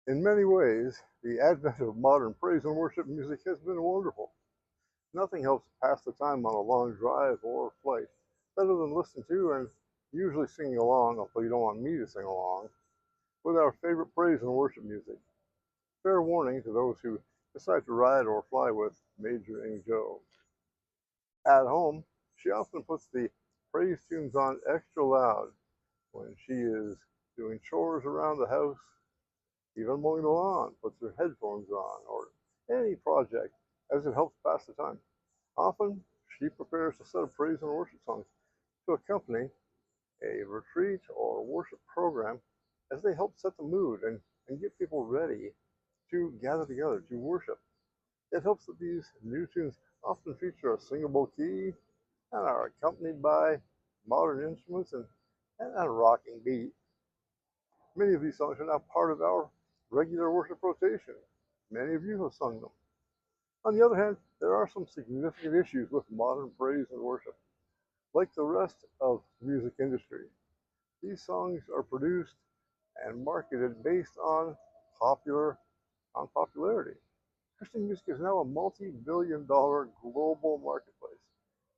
In many ways, the advent of modern praise and worship music has been wonderful. Nothing helps pass the time on a long drive or flight better than listening to and usually singing along, although you don't want me to sing along, with our favorite praise and worship music. Fair warning to those who decide to ride or fly with Major Joe. At home, she often puts the praise tunes on extra loud when she is doing chores around the house, even mowing the lawn, puts her headphones on, or any project, as it helps pass the time. Often, she prepares a set of praise and worship songs to accompany a retreat or worship program as they help set the mood and get people ready to gather together to worship. It helps that these new tunes often feature a singable key and are accompanied by modern instruments and a rocking beat. Many of these songs are now part of our regular worship rotation. Many of you have sung them. On the other hand, there are some significant issues with modern praise and worship. Like the rest of the music industry, these songs are produced and marketed based on popularity. Christian music is now a multi-billion-dollar global marketplace.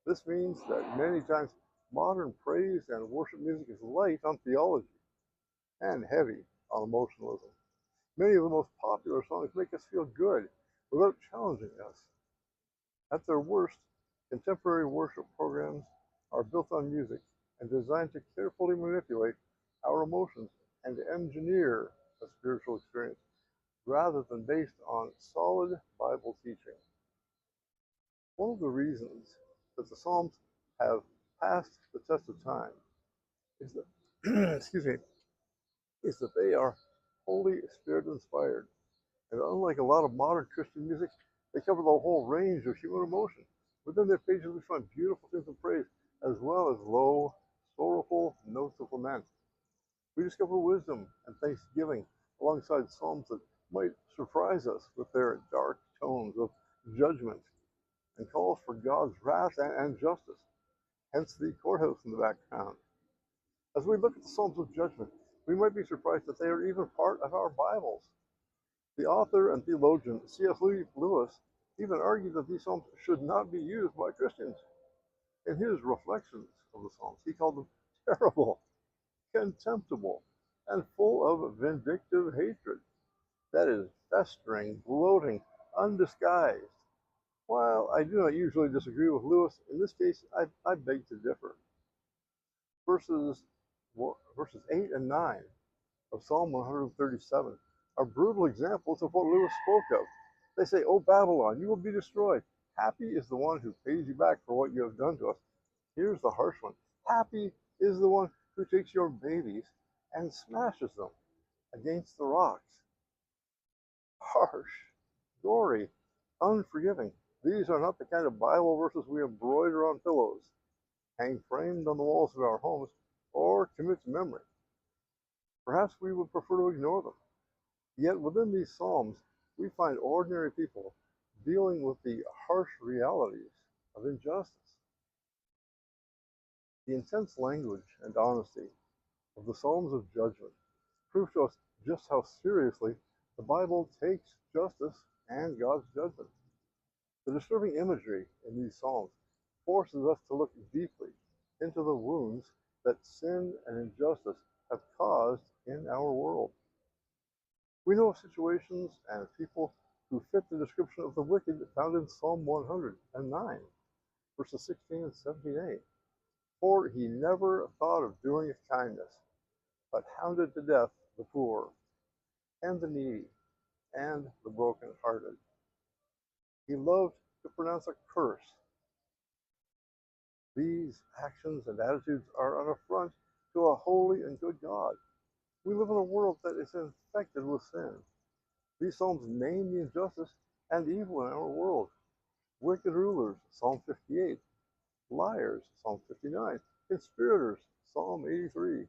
This means that many times modern praise and worship music is light on theology and heavy on emotionalism. Many of the most popular songs make us feel good without challenging us. At their worst, contemporary worship programs are built on music and designed to carefully manipulate our emotions and engineer a spiritual experience rather than based on solid Bible teaching. One of the reasons that the Psalms have passed the test of time is that, excuse me, is that they are Holy Spirit inspired. And unlike a lot of modern Christian music, they cover the whole range of human emotion. Within their pages, we find beautiful tunes of praise, as well as low, sorrowful notes of lament. We discover wisdom and thanksgiving alongside psalms that might surprise us with their dark tones of judgment and calls for God's wrath and justice, hence the courthouse in the background. As we look at the Psalms of Judgement, we might be surprised that they are even part of our Bibles. The author and theologian C.S. Lewis even argued that these Psalms should not be used by Christians. In his reflections of the Psalms, he called them terrible, contemptible, and full of vindictive hatred. That is, festering, gloating, undisguised. While I do not usually disagree with Lewis, in this case I beg to differ. Verses 8 and 9 of Psalm 137 are brutal examples of what Lewis spoke of. They say, "O Babylon, you will be destroyed. Happy is the one who pays you back for what you have done to us." Here's the harsh one. "Happy is the one who takes your babies and smashes them against the rocks." Harsh, gory, unforgiving. These are not the kind of Bible verses we embroider on pillows, hang framed on the walls of our homes, or commit to memory. Perhaps we would prefer to ignore them. Yet within these Psalms, we find ordinary people dealing with the harsh realities of injustice. The intense language and honesty of the Psalms of Judgement prove to us just how seriously the Bible takes justice and God's judgment. The disturbing imagery in these Psalms forces us to look deeply into the wounds that sin and injustice have caused in our world. We know of situations and people who fit the description of the wicked found in Psalm 109, verses 16 and 17a. "For he never thought of doing a kindness, but hounded to death the poor, and the needy, and the broken-hearted. He loved to pronounce a curse." These actions and attitudes are an affront to a holy and good God. We live in a world that is infected with sin. These Psalms name the injustice and evil in our world. Wicked rulers, Psalm 58. Liars, Psalm 59. Conspirators, Psalm 83.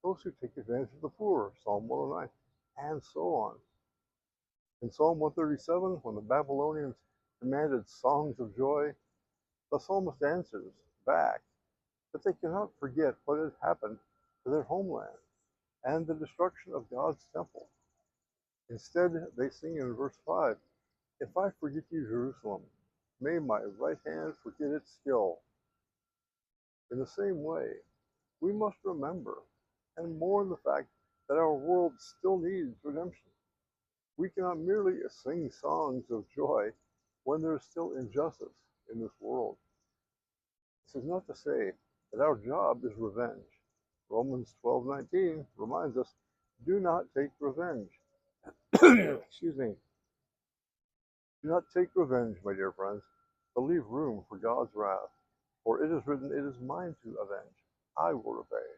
Those who take advantage of the poor, Psalm 109, and so on. In Psalm 137, when the Babylonians demanded songs of joy, the psalmist answers back that they cannot forget what has happened to their homeland and the destruction of God's temple. Instead, they sing in verse 5, "If I forget you, Jerusalem, may my right hand forget its skill." In the same way, we must remember and mourn the fact that our world still needs redemption. We cannot merely sing songs of joy when there is still injustice in this world. This is not to say that our job is revenge. Romans 12:19 reminds us, "Do not take revenge." Excuse me. Do not take revenge, my dear friends, but leave room for God's wrath. For it is written, "It is mine to avenge. I will repay."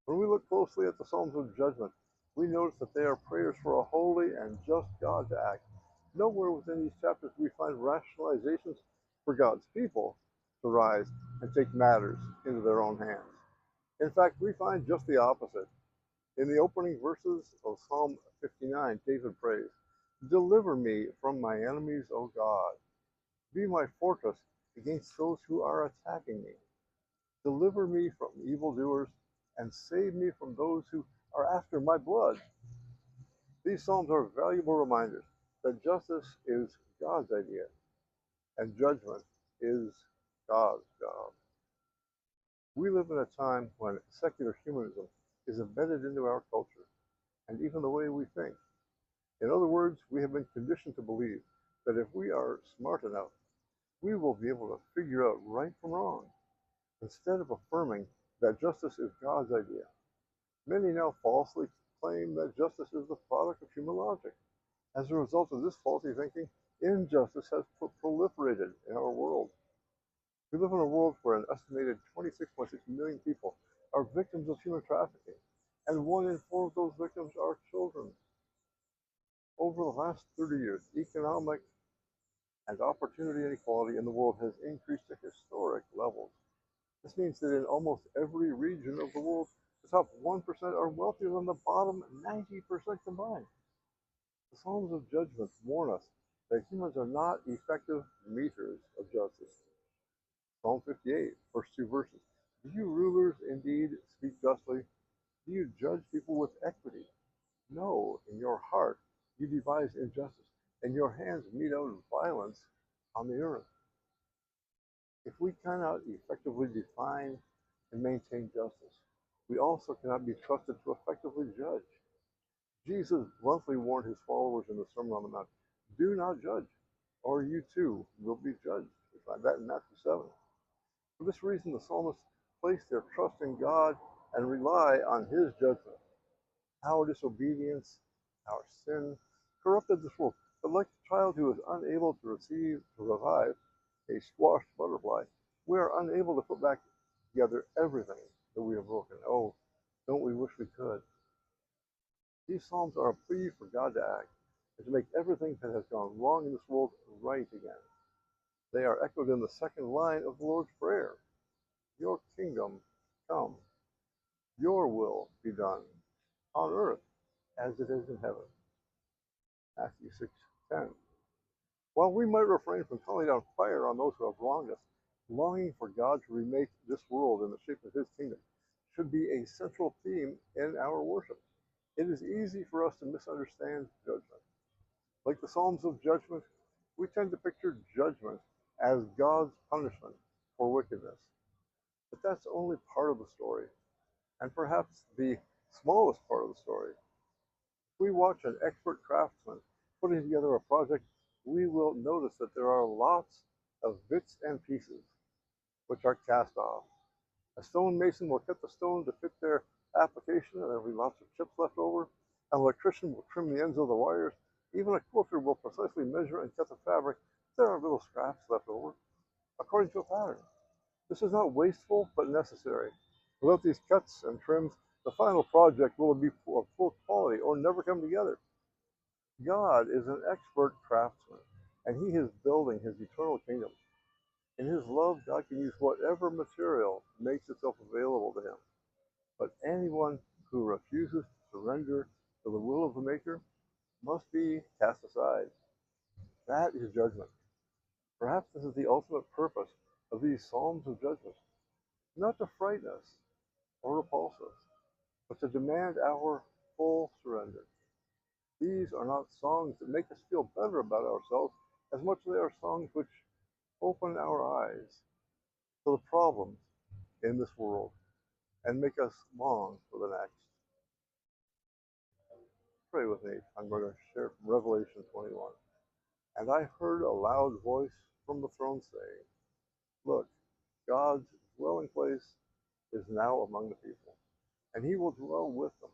When we look closely at the Psalms of Judgment, we notice that they are prayers for a holy and just God to act. Nowhere within these chapters do we find rationalizations for God's people to rise and take matters into their own hands. In fact, we find just the opposite. In the opening verses of Psalm 59, David prays, "Deliver me from my enemies, O God. Be my fortress against those who are attacking me. Deliver me from evildoers and save me from those who are after my blood." These Psalms are valuable reminders that justice is God's idea and judgment is God's job. We live in a time when secular humanism is embedded into our culture and even the way we think. In other words, we have been conditioned to believe that if we are smart enough, we will be able to figure out right from wrong, instead of affirming that justice is God's idea. Many now falsely claim that justice is the product of human logic. As a result of this faulty thinking, injustice has proliferated in our world. We live in a world where an estimated 26.6 million people are victims of human trafficking, and 1 in 4 of those victims are children. Over the last 30 years, economic and opportunity inequality in the world has increased to historic levels. This means that in almost every region of the world, the top 1% are wealthier than the bottom 90% combined. The Psalms of Judgment warn us that humans are not effective meters of justice. Psalm 58, first 2 verses. "Do you rulers indeed speak justly? Do you judge people with equity? No, in your heart you devise injustice, and your hands mete out violence on the earth." If we cannot effectively define and maintain justice, we also cannot be trusted to effectively judge. Jesus bluntly warned his followers in the Sermon on the Mount, "Do not judge, or you too will be judged." We find that in Matthew 7. For this reason, the psalmists place their trust in God and rely on his judgment. Our disobedience, our sin, corrupted this world. But like the child who is unable to revive a squashed butterfly, we are unable to put back together everything that we have broken. Oh, don't we wish we could? These Psalms are a plea for God to act and to make everything that has gone wrong in this world right again. They are echoed in the second line of the Lord's Prayer. "Your kingdom come, your will be done, on earth as it is in heaven." Matthew 6:10. While we might refrain from calling down fire on those who have wronged us, longing for God to remake this world in the shape of his kingdom should be a central theme in our worship. It is easy for us to misunderstand judgment. Like the Psalms of Judgment, we tend to picture judgment as God's punishment for wickedness. But that's only part of the story, and perhaps the smallest part of the story. If we watch an expert craftsman putting together a project, we will notice that there are lots of bits and pieces which are cast off. A stonemason will cut the stone to fit their application, and there will be lots of chips left over. An electrician will trim the ends of the wires. Even a quilter will precisely measure and cut the fabric. There are little scraps left over, according to a pattern. This is not wasteful, but necessary. Without these cuts and trims, the final project will be of poor quality or never come together. God is an expert craftsman, and he is building his eternal kingdom. In his love, God can use whatever material makes itself available to him. But anyone who refuses to surrender to the will of the Maker must be cast aside. That is judgment. Perhaps this is the ultimate purpose of these Psalms of Judgment, not to frighten us or repulse us, but to demand our full surrender. These are not songs that make us feel better about ourselves as much as they are songs which open our eyes to the problems in this world and make us long for the next. Pray with me. I'm going to share from Revelation 21. And I heard a loud voice from the throne saying, "Look, God's dwelling place is now among the people, and he will dwell with them.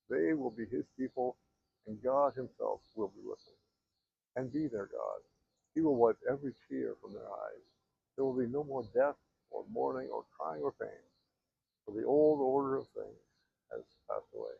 They will be his people, and God himself will be with them and be their God. He will wipe every tear from their eyes. There will be no more death or mourning or crying or pain, for the old order of things has passed away."